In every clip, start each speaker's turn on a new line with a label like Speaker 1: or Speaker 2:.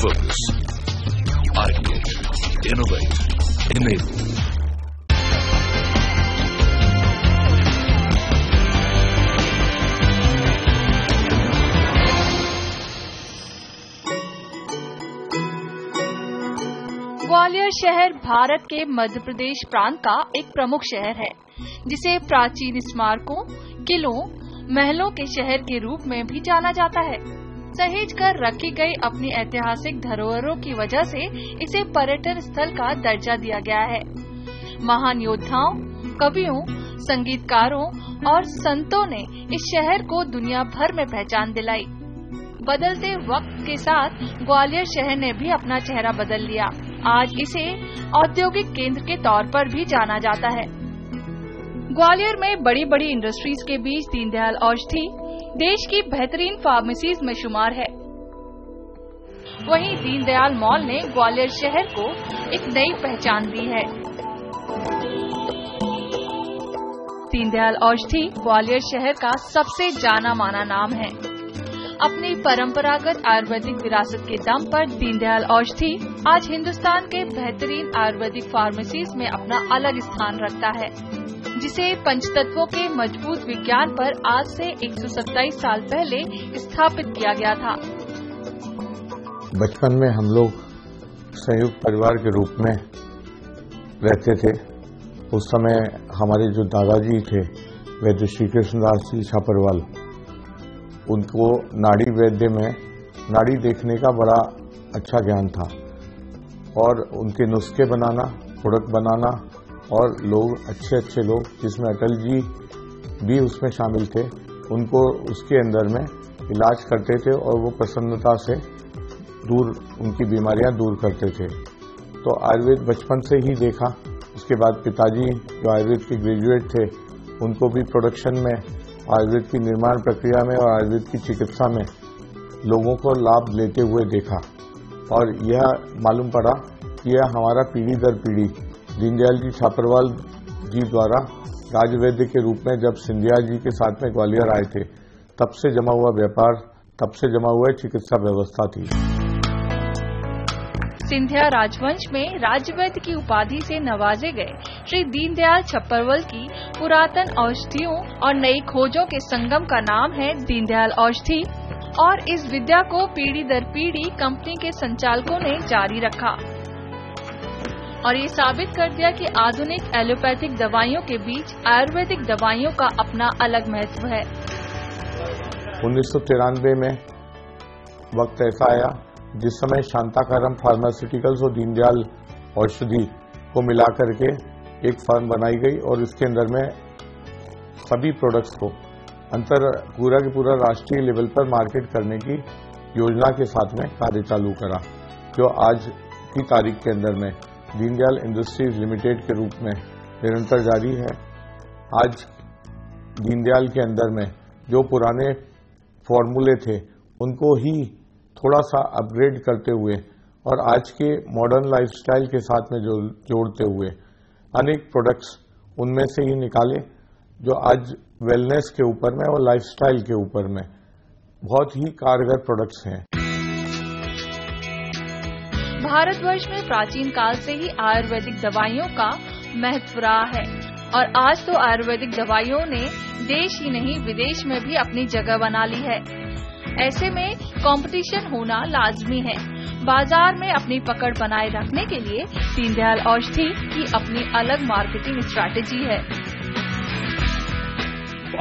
Speaker 1: Focus. Ideate. Innovate. Enable.
Speaker 2: Gwalior शहर भारत के मध्य प्रदेश प्रांत का एक प्रमुख शहर है, जिसे प्राचीन स्मारकों, किलों, महलों के शहर के रूप में भी जाना जाता है। सहेज कर रखी गई अपनी ऐतिहासिक धरोहरों की वजह से इसे पर्यटन स्थल का दर्जा दिया गया है। महान योद्धाओं, कवियों, संगीतकारों और संतों ने इस शहर को दुनिया भर में पहचान दिलाई। बदलते वक्त के साथ ग्वालियर शहर ने भी अपना चेहरा बदल लिया। आज इसे औद्योगिक केंद्र के तौर पर भी जाना जाता है। ग्वालियर में बड़ी बड़ी इंडस्ट्रीज के बीच दीनदयाल औषधि देश की बेहतरीन फार्मेसीज में शुमार है। वहीं दीनदयाल मॉल ने ग्वालियर शहर को एक नई पहचान दी है। दीनदयाल औषधि ग्वालियर शहर का सबसे जाना माना नाम है। अपनी परंपरागत आयुर्वेदिक विरासत के दम पर दीनदयाल औषधि आज हिंदुस्तान के बेहतरीन आयुर्वेदिक फार्मेसीज में अपना अलग स्थान रखता है, जिसे पंचतत्वों के मजबूत विज्ञान पर आज से 127 साल पहले स्थापित किया गया था।
Speaker 3: बचपन में हम लोग संयुक्त परिवार के रूप में रहते थे। उस समय हमारे जो दादाजी थे वैद्य श्री कृष्णदास जी छापरवाल, उनको नाड़ी वैद्य में नाड़ी देखने का बड़ा अच्छा ज्ञान था और उनके नुस्खे बनाना, प्रोडक्ट बनाना, और लोग अच्छे लोग जिसमें अटल जी भी उसमें शामिल थे, उनको उसके अंदर में इलाज करते थे और वो प्रसन्नता से उनकी बीमारियां दूर करते थे। तो आयुर्वेद बचपन से ही देखा। उसके बाद पिताजी जो आयुर्वेद के ग्रेजुएट थे, उनको भी प्रोडक्शन में, आयुर्वेद की निर्माण प्रक्रिया में और आयुर्वेद की चिकित्सा में लोगों को लाभ लेते हुए देखा और यह मालूम पड़ा कि यह हमारा पीढ़ी दर पीढ़ी दीनदयाल जी छापरवाल जी द्वारा राजवैद्य के रूप में जब सिंधिया जी के साथ में ग्वालियर आए थे, तब से जमा हुआ व्यापार, तब से जमा हुआ चिकित्सा व्यवस्था थी।
Speaker 2: सिंधिया राजवंश में राजवैद्य की उपाधि से नवाजे गए श्री दीनदयाल छप्परवल की पुरातन औषधियों और नई खोजों के संगम का नाम है दीनदयाल औषधि, और इस विद्या को पीढ़ी दर पीढ़ी कंपनी के संचालकों ने जारी रखा और ये साबित कर दिया कि आधुनिक एलोपैथिक दवाइयों के बीच आयुर्वेदिक दवाइयों का अपना अलग महत्व है।
Speaker 3: 1993 में वक्त ऐसा आया जिस समय शांताकारम फार्मास्यूटिकल्स और दीनदयाल औषधि को मिलाकर के एक फर्म बनाई गई और इसके अंदर में सभी प्रोडक्ट्स को पूरा के पूरा राष्ट्रीय लेवल पर मार्केट करने की योजना के साथ में कार्य चालू करा, जो आज की तारीख के अंदर में दीनदयाल इंडस्ट्रीज लिमिटेड के रूप में निरंतर जारी है। आज दीनदयाल के अंदर में जो पुराने फॉर्मूले थे उनको ही थोड़ा सा अपग्रेड करते हुए और आज के मॉडर्न लाइफस्टाइल के साथ में जोड़ते हुए अनेक प्रोडक्ट्स उनमें से ही निकाले, जो आज वेलनेस के ऊपर में और लाइफस्टाइल के ऊपर में बहुत ही कारगर प्रोडक्ट्स हैं।
Speaker 2: भारतवर्ष में प्राचीन काल से ही आयुर्वेदिक दवाइयों का महत्व रहा है और आज तो आयुर्वेदिक दवाइयों ने देश ही नहीं विदेश में भी अपनी जगह बना ली है। ऐसे में कंपटीशन होना लाजमी है। बाजार में अपनी पकड़ बनाए रखने के लिए दीनदयाल औषधि की अपनी अलग मार्केटिंग स्ट्रैटेजी है।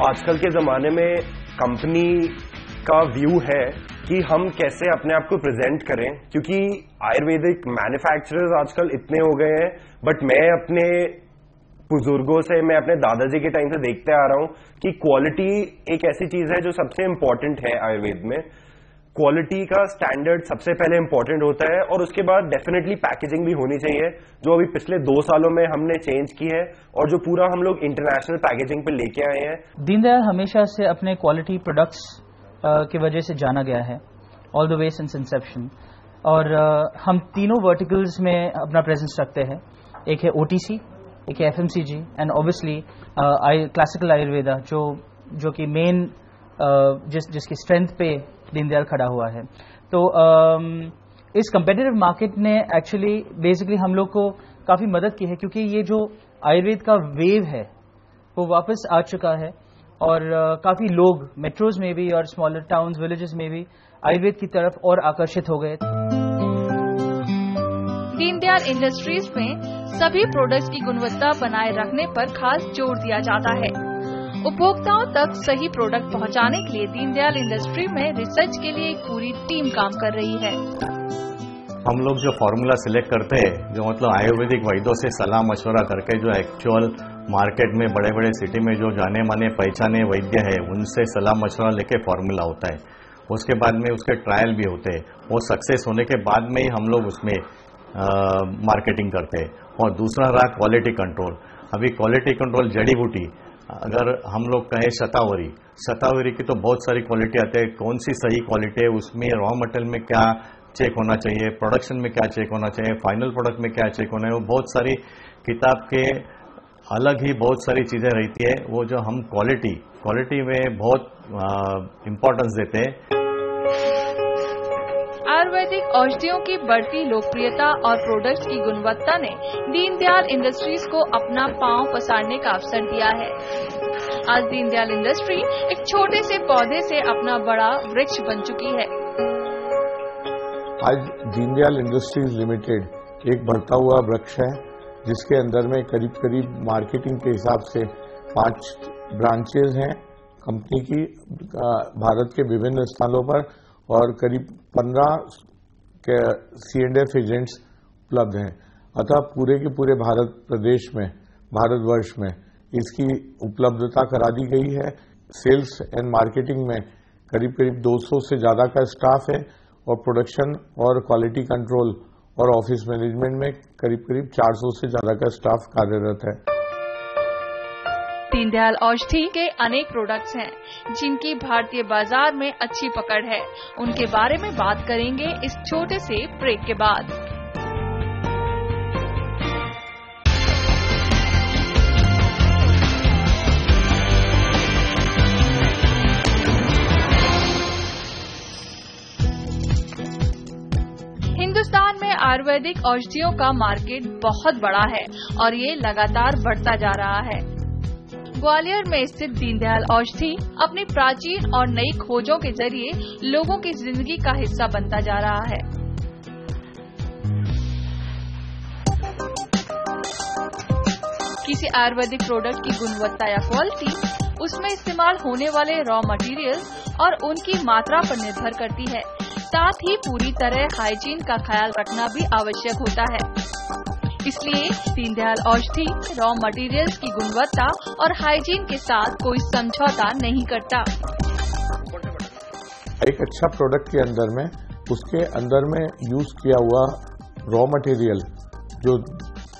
Speaker 4: आजकल के जमाने में कंपनी का व्यू है कि हम कैसे अपने आप को प्रेजेंट करें, क्योंकि आयुर्वेदिक मैन्युफैक्चरर्स आजकल इतने हो गए हैं। बट मैं अपने बुजुर्गों से, मैं अपने दादाजी के टाइम से देखते आ रहा हूं कि क्वालिटी एक ऐसी चीज है जो सबसे इंपॉर्टेंट है आयुर्वेद में। क्वालिटी का स्टैंडर्ड सबसे पहले इंपॉर्टेंट होता है और उसके बाद डेफिनेटली पैकेजिंग भी होनी चाहिए, जो अभी पिछले 2 सालों में हमने चेंज की है और जो पूरा हम लोग इंटरनेशनल पैकेजिंग पे लेके आए हैं।
Speaker 5: दीनदयाल हमेशा से अपने क्वालिटी प्रोडक्ट्स की वजह से जाना गया है all the way since Inception, और हम तीनों वर्टिकल्स में अपना प्रेजेंस रखते हैं। एक है ओटीसी, एक है FMCG and obviously classical Ayurveda, जो कि मेन जिसकी स्ट्रेंथ पे दीनदयाल खड़ा हुआ है। तो इस कंपेटिटिव मार्केट ने एक्चुअली बेसिकली हम लोग को काफी मदद की है, क्योंकि ये जो आयुर्वेद का वेव है वो वापस आ चुका है और काफी लोग मेट्रोज में भी और स्मॉलर टाउन्स विलेजेस में भी आयुर्वेद की तरफ और आकर्षित हो गए।
Speaker 2: दीनदयाल इंडस्ट्रीज में सभी प्रोडक्ट्स की गुणवत्ता बनाए रखने पर खास जोर दिया जाता है। उपभोक्ताओं तक सही प्रोडक्ट पहुंचाने के लिए दीनदयाल इंडस्ट्री में रिसर्च के लिए एक पूरी टीम काम कर रही है।
Speaker 6: हम लोग जो फॉर्मूला सिलेक्ट करते हैं, जो मतलब आयुर्वेदिक वैद्यों से सलाह मशवरा करके जो एक्चुअल मार्केट में बड़े बड़े सिटी में जो जाने माने पहचाने वैद्य है उनसे सलाह मशवरा लेके फॉर्मूला होता है। उसके बाद में उसके ट्रायल भी होते हैं। वो सक्सेस होने के बाद में ही हम लोग उसमें मार्केटिंग करते हैं। और दूसरा रहा क्वालिटी कंट्रोल। अभी क्वालिटी कंट्रोल जड़ी बूटी, अगर हम लोग कहें शतावरी की तो बहुत सारी क्वालिटी आते हैं। कौन सी सही क्वालिटी है, उसमें रॉ मटेरियल में क्या चेक होना चाहिए, प्रोडक्शन में क्या चेक होना चाहिए, फाइनल प्रोडक्ट में क्या चेक होना है, वो बहुत सारी किताब के अलग ही बहुत सारी चीजें रहती है। वो जो हम क्वालिटी में बहुत इम्पोर्टेंस देते हैं।
Speaker 2: आयुर्वेदिक औषधियों की बढ़ती लोकप्रियता और प्रोडक्ट्स की गुणवत्ता ने दीनदयाल इंडस्ट्रीज को अपना पांव पसारने का अवसर दिया है। आज दीनदयाल इंडस्ट्री एक छोटे से पौधे से अपना बड़ा वृक्ष बन चुकी है।
Speaker 3: आज दीनदयाल इंडस्ट्रीज लिमिटेड एक बढ़ता हुआ वृक्ष है, जिसके अंदर में करीब करीब मार्केटिंग के हिसाब से 5 ब्रांचेज हैं कंपनी की भारत के विभिन्न स्थानों पर, और करीब 15 के C&F एजेंट्स उपलब्ध हैं। अतः पूरे के पूरे भारतवर्ष में इसकी उपलब्धता करा दी गई है। सेल्स एंड मार्केटिंग में करीब करीब 200 से ज्यादा का स्टाफ है, और प्रोडक्शन और क्वालिटी कंट्रोल और ऑफिस मैनेजमेंट में करीब करीब 400 से ज्यादा का स्टाफ कार्यरत है।
Speaker 2: दीनदयाल औषधि के अनेक प्रोडक्ट्स हैं जिनकी भारतीय बाजार में अच्छी पकड़ है। उनके बारे में बात करेंगे इस छोटे से ब्रेक के बाद। हिंदुस्तान में आयुर्वेदिक औषधियों का मार्केट बहुत बड़ा है और ये लगातार बढ़ता जा रहा है। ग्वालियर में स्थित दीनदयाल औषधि अपनी प्राचीन और नई खोजों के जरिए लोगों की जिंदगी का हिस्सा बनता जा रहा है। किसी आयुर्वेदिक प्रोडक्ट की गुणवत्ता या क्वालिटी उसमें इस्तेमाल होने वाले रॉ मटेरियल और उनकी मात्रा पर निर्भर करती है। साथ ही पूरी तरह हाइजीन का ख्याल रखना भी आवश्यक होता है। इसलिए दीनदयाल औषधि रॉ मटेरियल्स की गुणवत्ता और हाइजीन के साथ कोई समझौता नहीं करता।
Speaker 3: एक अच्छा प्रोडक्ट के अंदर में उसके अंदर में यूज किया हुआ रॉ मटेरियल जो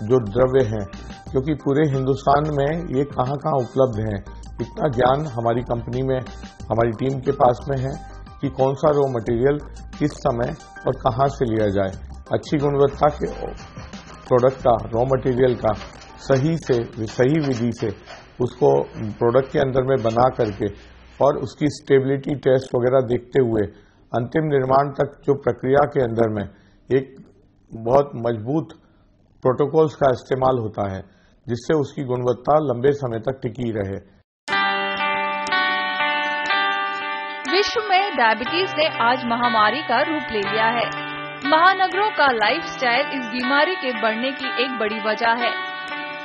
Speaker 3: द्रव्य हैं, क्योंकि पूरे हिंदुस्तान में ये कहाँ कहाँ उपलब्ध हैं, इतना ज्ञान हमारी कंपनी में हमारी टीम के पास में है कि कौन सा रॉ मटेरियल किस समय और कहाँ से लिया जाए। अच्छी गुणवत्ता के प्रोडक्ट का रॉ मटेरियल का सही विधि से उसको प्रोडक्ट के अंदर में बना करके और उसकी स्टेबिलिटी टेस्ट वगैरह देखते हुए अंतिम निर्माण तक जो प्रक्रिया के अंदर में एक बहुत मजबूत प्रोटोकॉल्स का इस्तेमाल होता है, जिससे उसकी गुणवत्ता लंबे समय तक टिकी रहे।
Speaker 2: विश्व में डायबिटीज ने आज महामारी का रूप ले लिया है। महानगरों का लाइफस्टाइल इस बीमारी के बढ़ने की एक बड़ी वजह है।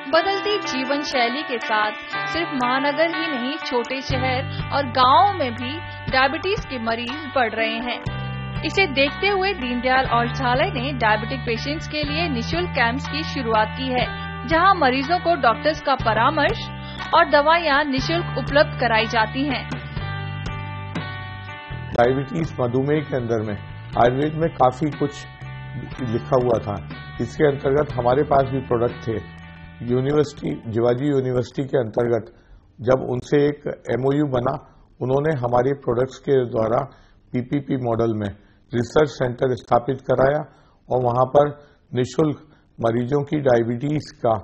Speaker 2: बदलती जीवन शैली के साथ सिर्फ महानगर ही नहीं, छोटे शहर और गांवों में भी डायबिटीज के मरीज बढ़ रहे हैं। इसे देखते हुए दीनदयाल औषधालय ने डायबिटिक पेशेंट्स के लिए निःशुल्क कैंप्स की शुरुआत की है, जहां मरीजों को डॉक्टर्स का परामर्श और दवाइयां निःशुल्क उपलब्ध कराई जाती हैं।
Speaker 3: डायबिटीज मधुमेह के अंदर में आयुर्वेद में काफी कुछ लिखा हुआ था। इसके अंतर्गत हमारे पास भी प्रोडक्ट थे। जिवाजी यूनिवर्सिटी के अंतर्गत जब उनसे एक MOU बना, उन्होंने हमारे प्रोडक्ट्स के द्वारा PPP मॉडल में रिसर्च सेंटर स्थापित कराया और वहां पर निःशुल्क मरीजों की डायबिटीज का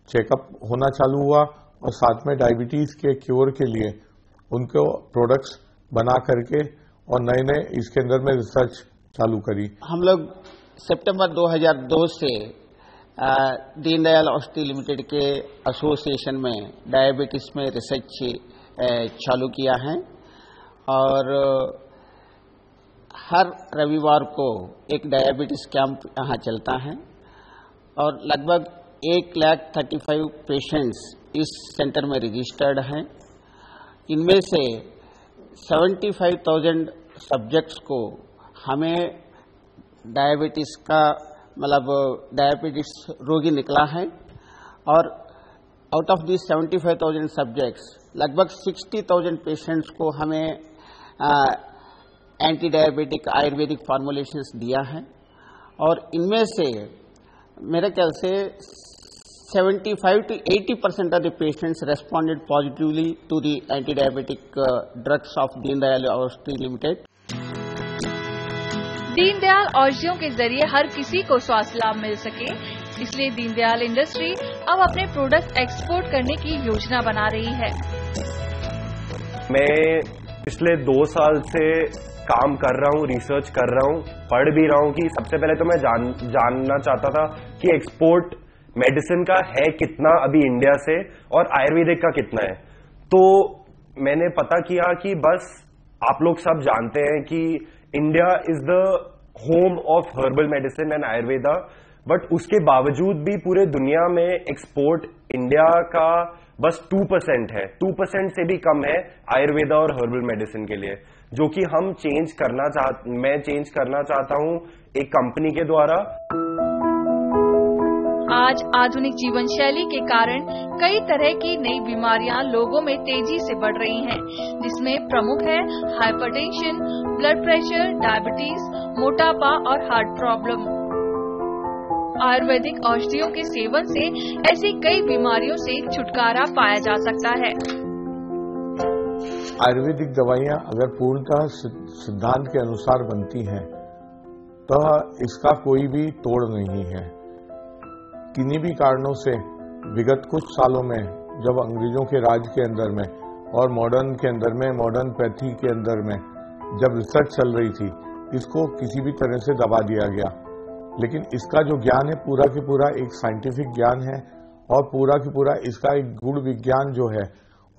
Speaker 3: चेकअप होना चालू हुआ और साथ में डायबिटीज के क्योर के लिए उनको प्रोडक्ट्स बना करके और नए इसके अंदर में रिसर्च चालू करी।
Speaker 7: हम लोग सितंबर 2002 से दीनदयाल औषधि लिमिटेड के एसोसिएशन में डायबिटीज में रिसर्च चालू किया है और हर रविवार को एक डायबिटीज कैंप यहाँ चलता है और लगभग 1,35,000 पेशेंट्स इस सेंटर में रजिस्टर्ड हैं। इनमें से 75,000 सब्जेक्ट्स को हमें डायबिटीज का मतलब डायबिटीज रोगी निकला है और आउट ऑफ दिस 75,000 सब्जेक्ट्स लगभग 60,000 पेशेंट्स को हमें एंटी डायबिटिक आयुर्वेदिक फॉर्मुलेशंस दिया है और इनमें से मेरे ख्याल से 75 to 80% of the patients responded positively to the anti-diabetic drugs of Deendayal औषधि लिमिटेड।
Speaker 2: दीनदयाल औषधियों के जरिए हर किसी को स्वास्थ्य लाभ मिल सके, इसलिए दीनदयाल इंडस्ट्री अब अपने प्रोडक्ट एक्सपोर्ट करने की योजना बना रही है।
Speaker 4: मैं पिछले 2 साल से काम कर रहा हूँ, रिसर्च कर रहा हूँ, पढ़ भी रहा हूँ कि सबसे पहले तो मैं जानना चाहता था कि एक्सपोर्ट मेडिसिन का है कितना अभी इंडिया से और आयुर्वेदिक का कितना है। तो मैंने पता किया कि बस आप लोग सब जानते हैं कि India is the home of herbal medicine and Ayurveda, but उसके बावजूद भी पूरे दुनिया में एक्सपोर्ट इंडिया का बस 2% है, 2% से भी कम है आयुर्वेदा और हर्बल मेडिसिन के लिए, जो कि मैं चेंज करना चाहता हूं एक कंपनी के द्वारा।
Speaker 2: आज आधुनिक जीवन शैली के कारण कई तरह की नई बीमारियां लोगों में तेजी से बढ़ रही हैं, जिसमें प्रमुख है हाइपरटेंशन, ब्लड प्रेशर, डायबिटीज, मोटापा और हार्ट प्रॉब्लम। आयुर्वेदिक औषधियों के सेवन से ऐसी कई बीमारियों से छुटकारा पाया जा सकता है।
Speaker 3: आयुर्वेदिक दवाइयां अगर पूर्णतः सिद्धांत के अनुसार बनती हैं तो इसका कोई भी तोड़ नहीं है। किन्हीं भी कारणों से विगत कुछ सालों में जब अंग्रेजों के राज के अंदर में और मॉडर्न के अंदर में, मॉडर्न पैथी के अंदर में जब रिसर्च चल रही थी, इसको किसी भी तरह से दबा दिया गया। लेकिन इसका जो ज्ञान है पूरा की पूरा एक साइंटिफिक ज्ञान है और पूरा की पूरा इसका एक गुण विज्ञान जो है,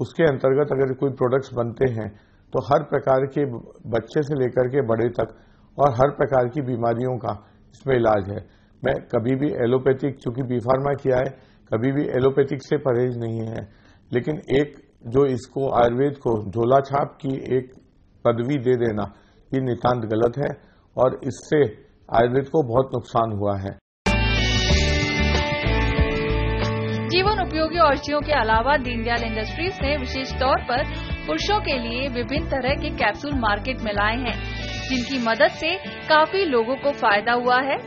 Speaker 3: उसके अंतर्गत अगर कोई प्रोडक्ट्स बनते हैं तो हर प्रकार के बच्चे से लेकर के बड़े तक और हर प्रकार की बीमारियों का इसमें इलाज है। मैं कभी भी एलोपैथिक, चूंकि बी फार्मा किया है, कभी भी एलोपैथिक से परहेज नहीं है, लेकिन एक जो इसको आयुर्वेद को झोला छाप की एक पदवी दे देना ये नितांत गलत है और इससे आयुर्वेद को बहुत नुकसान हुआ है।
Speaker 2: जीवन उपयोगी औषधियों के अलावा दीनदयाल इंडस्ट्रीज ने विशेष तौर पर पुरुषों के लिए विभिन्न तरह के कैप्सूल मार्केट में लाए हैं, जिनकी मदद से काफी लोगों को फायदा हुआ है।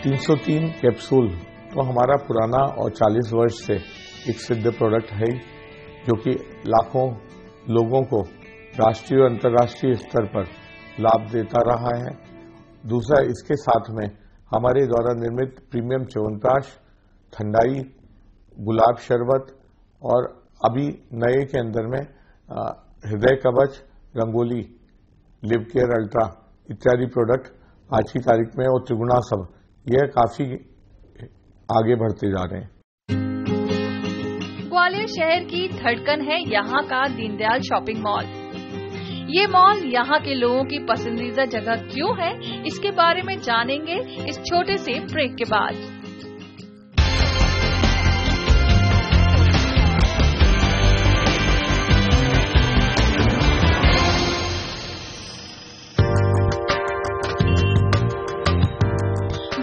Speaker 3: 303 कैप्सूल तो हमारा पुराना और 40 वर्ष से एक सिद्ध प्रोडक्ट है, जो कि लाखों लोगों को राष्ट्रीय और अंतर्राष्ट्रीय स्तर पर लाभ देता रहा है। दूसरा, इसके साथ में हमारे द्वारा निर्मित प्रीमियम च्यवनप्राश, ठंडाई, गुलाब शरबत और अभी नए के अंदर में हृदय कवच, रंगोली, लिव केयर अल्ट्रा इत्यादि प्रोडक्ट आज की तारीख में और त्रिगुणा सब यह काफी आगे बढ़ते जा रहे हैं।
Speaker 2: ग्वालियर शहर की धड़कन है यहाँ का दीनदयाल शॉपिंग मॉल। ये मॉल यहाँ के लोगों की पसंदीदा जगह क्यों है, इसके बारे में जानेंगे इस छोटे से ब्रेक के बाद।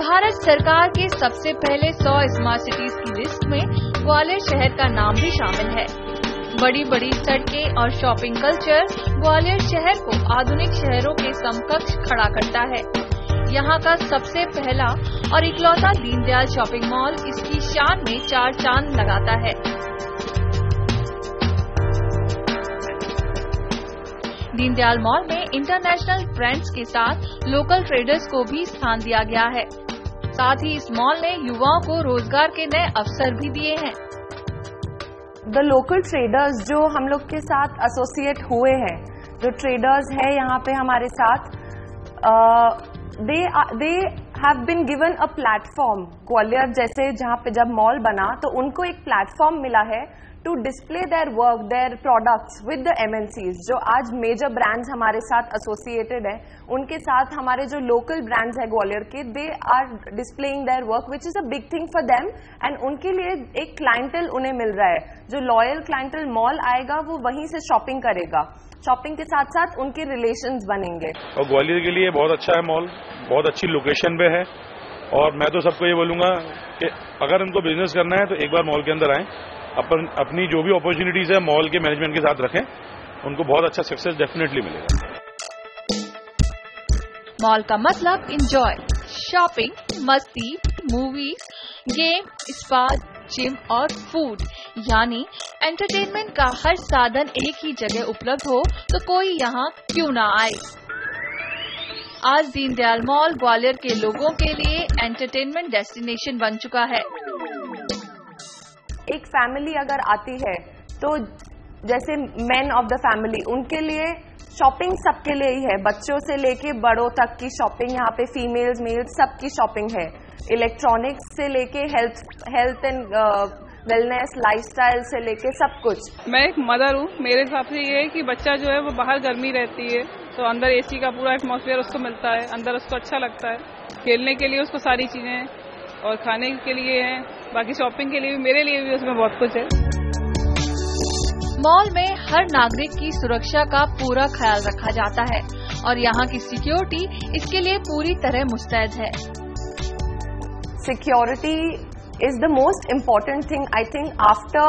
Speaker 2: भारत सरकार के सबसे पहले 100 स्मार्ट सिटीज की लिस्ट में ग्वालियर शहर का नाम भी शामिल है। बड़ी बड़ी सड़कें और शॉपिंग कल्चर ग्वालियर शहर को आधुनिक शहरों के समकक्ष खड़ा करता है। यहाँ का सबसे पहला और इकलौता दीनदयाल शॉपिंग मॉल इसकी शान में 4 चांद लगाता है। दीनदयाल मॉल में इंटरनेशनल ब्रांड्स के साथ लोकल ट्रेडर्स को भी स्थान दिया गया है। साथ ही इस मॉल ने युवाओं को रोजगार के नए अवसर भी दिए हैं।
Speaker 8: द लोकल ट्रेडर्स जो हम लोग के साथ एसोसिएट हुए हैं, जो ट्रेडर्स है यहाँ पे हमारे साथ, they have been given a platform. Gwalior जैसे जहाँ पे जब मॉल बना तो उनको एक प्लेटफॉर्म मिला है to display their work, their products with the MNCs। जो आज मेजर ब्रांड्स हमारे साथ एसोसिएटेड है, उनके साथ हमारे जो लोकल ब्रांड्स है ग्वालियर के, they are displaying their work which is a big thing for them, and उनके लिए एक क्लाइंटल उन्हें मिल रहा है। जो लॉयल क्लाइंटल मॉल आएगा वो वहीं से शॉपिंग करेगा, शॉपिंग के साथ साथ उनके रिलेशंस बनेंगे।
Speaker 9: और ग्वालियर के लिए बहुत अच्छा है मॉल, बहुत अच्छी लोकेशन पे है, और मैं तो सबको ये बोलूंगा कि अगर उनको बिजनेस करना है तो एक बार मॉल के अंदर आएं, अपनी जो भी अपॉर्चुनिटीज है मॉल के मैनेजमेंट के साथ रखें, उनको बहुत अच्छा सक्सेस डेफिनेटली मिलेगा।
Speaker 2: मॉल का मतलब एंजॉय, शॉपिंग, मस्ती, मूवीज, गेम, स्पा, जिम और फूड, यानी एंटरटेनमेंट का हर साधन एक ही जगह उपलब्ध हो तो कोई यहाँ क्यों ना आए। आज दीनदयाल मॉल ग्वालियर के लोगों के लिए एंटरटेनमेंट डेस्टिनेशन बन चुका है।
Speaker 8: एक फैमिली अगर आती है तो जैसे मेन ऑफ द फैमिली, उनके लिए शॉपिंग सबके लिए ही है, बच्चों से लेके बड़ों तक की शॉपिंग यहाँ पे, फीमेल्स मेल्स सबकी शॉपिंग है। इलेक्ट्रॉनिक्स से लेके हेल्थ एंड वेलनेस, लाइफस्टाइल से लेके सब कुछ।
Speaker 10: मैं एक मदर हूँ, मेरे हिसाब से ये है कि बच्चा जो है वो बाहर गर्मी रहती है तो अंदर एसी का पूरा एटमॉस्फेयर उसको मिलता है, अंदर उसको अच्छा लगता है, खेलने के लिए उसको सारी चीजें और खाने के लिए है, बाकी शॉपिंग के लिए भी, मेरे लिए भी उसमें बहुत कुछ है।
Speaker 2: मॉल में हर नागरिक की सुरक्षा का पूरा ख्याल रखा जाता है और यहाँ की सिक्योरिटी इसके लिए पूरी तरह मुस्तैद है।
Speaker 8: Security is the most important thing I think after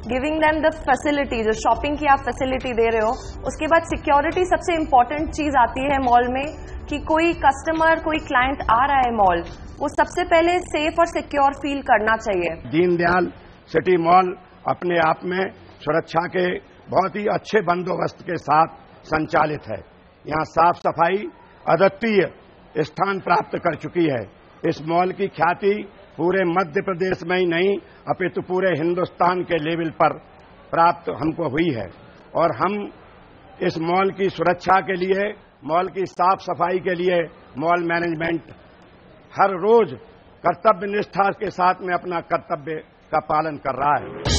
Speaker 8: giving them the facility. जो शॉपिंग की आप फैसिलिटी दे रहे हो, उसके बाद सिक्योरिटी सबसे इम्पॉर्टेंट चीज आती है मॉल में, कि कोई कस्टमर, कोई क्लाइंट आ रहा है मॉल, वो सबसे पहले सेफ और सिक्योर फील करना चाहिए।
Speaker 11: दीनदयाल सिटी मॉल अपने आप में सुरक्षा के बहुत ही अच्छे बंदोबस्त के साथ संचालित है। यहाँ साफ सफाई अद्वितीय स्थान प्राप्त कर चुकी है। इस मॉल की ख्याति पूरे मध्य प्रदेश में ही नहीं अपितु पूरे हिंदुस्तान के लेवल पर प्राप्त हमको हुई है, और हम इस मॉल की सुरक्षा के लिए, मॉल की साफ सफाई के लिए मॉल मैनेजमेंट हर रोज कर्तव्य निष्ठा के साथ में अपना कर्तव्य का पालन कर रहा है।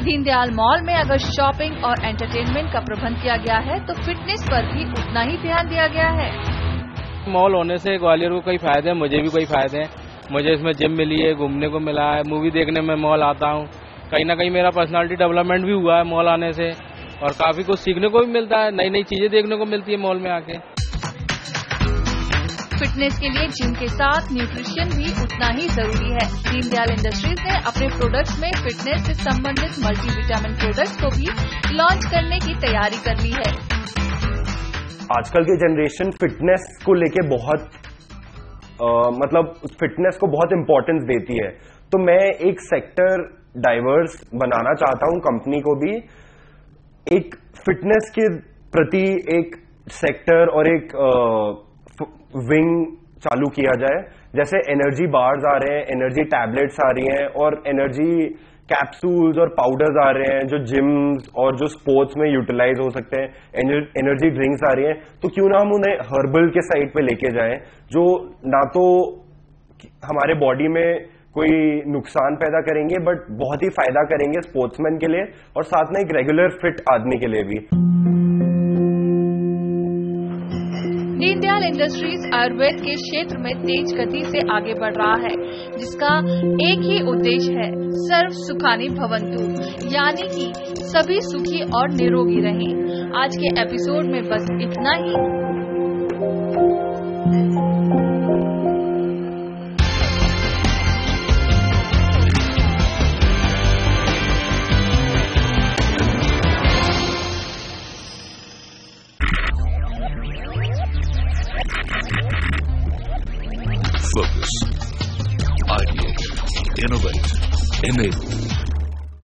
Speaker 2: दीनदयाल मॉल में अगर शॉपिंग और एंटरटेनमेंट का प्रबंध किया गया है तो फिटनेस पर भी उतना ही ध्यान दिया गया है।
Speaker 12: मॉल होने से ग्वालियर को कई फायदे हैं, मुझे भी कई फायदे हैं। मुझे इसमें जिम मिली है, घूमने को मिला है, मूवी देखने में मॉल आता हूँ, कहीं ना कहीं मेरा पर्सनालिटी डेवलपमेंट भी हुआ है मॉल आने से, और काफी कुछ सीखने को भी मिलता है, नई नई चीजें देखने को मिलती है मॉल में आके।
Speaker 2: फिटनेस के लिए जिम के साथ न्यूट्रिशन भी उतना ही जरूरी है। दीनदयाल इंडस्ट्रीज ने अपने प्रोडक्ट्स में फिटनेस से संबंधित मल्टीविटामिन प्रोडक्ट्स को भी लॉन्च करने की तैयारी कर ली है।
Speaker 4: आजकल की जनरेशन फिटनेस को लेके बहुत मतलब फिटनेस को बहुत इंपॉर्टेंस देती है, तो मैं एक सेक्टर डाइवर्स बनाना चाहता हूं, कंपनी को भी एक फिटनेस के प्रति एक सेक्टर और एक विंग चालू किया जाए। जैसे एनर्जी बार्स आ रहे हैं, एनर्जी टैबलेट्स आ रही हैं, और एनर्जी कैप्सूल्स और पाउडर्स आ रहे हैं जो जिम्स और जो स्पोर्ट्स में यूटिलाइज हो सकते हैं, एनर्जी ड्रिंक्स आ रही हैं, तो क्यों ना हम उन्हें हर्बल के साइड पे लेके जाएं, जो ना तो हमारे बॉडी में कोई नुकसान पैदा करेंगे बट बहुत ही फायदा करेंगे स्पोर्ट्समैन के लिए और साथ में एक रेगुलर फिट आदमी के लिए भी।
Speaker 2: दीनदयाल इंडस्ट्रीज आयुर्वेद के क्षेत्र में तेज गति से आगे बढ़ रहा है, जिसका एक ही उद्देश्य है, सर्व सुखानि भवन्तु, यानी कि सभी सुखी और निरोगी रहें। आज के एपिसोड में बस इतना ही।
Speaker 1: Focus, ideate, innovate, enable.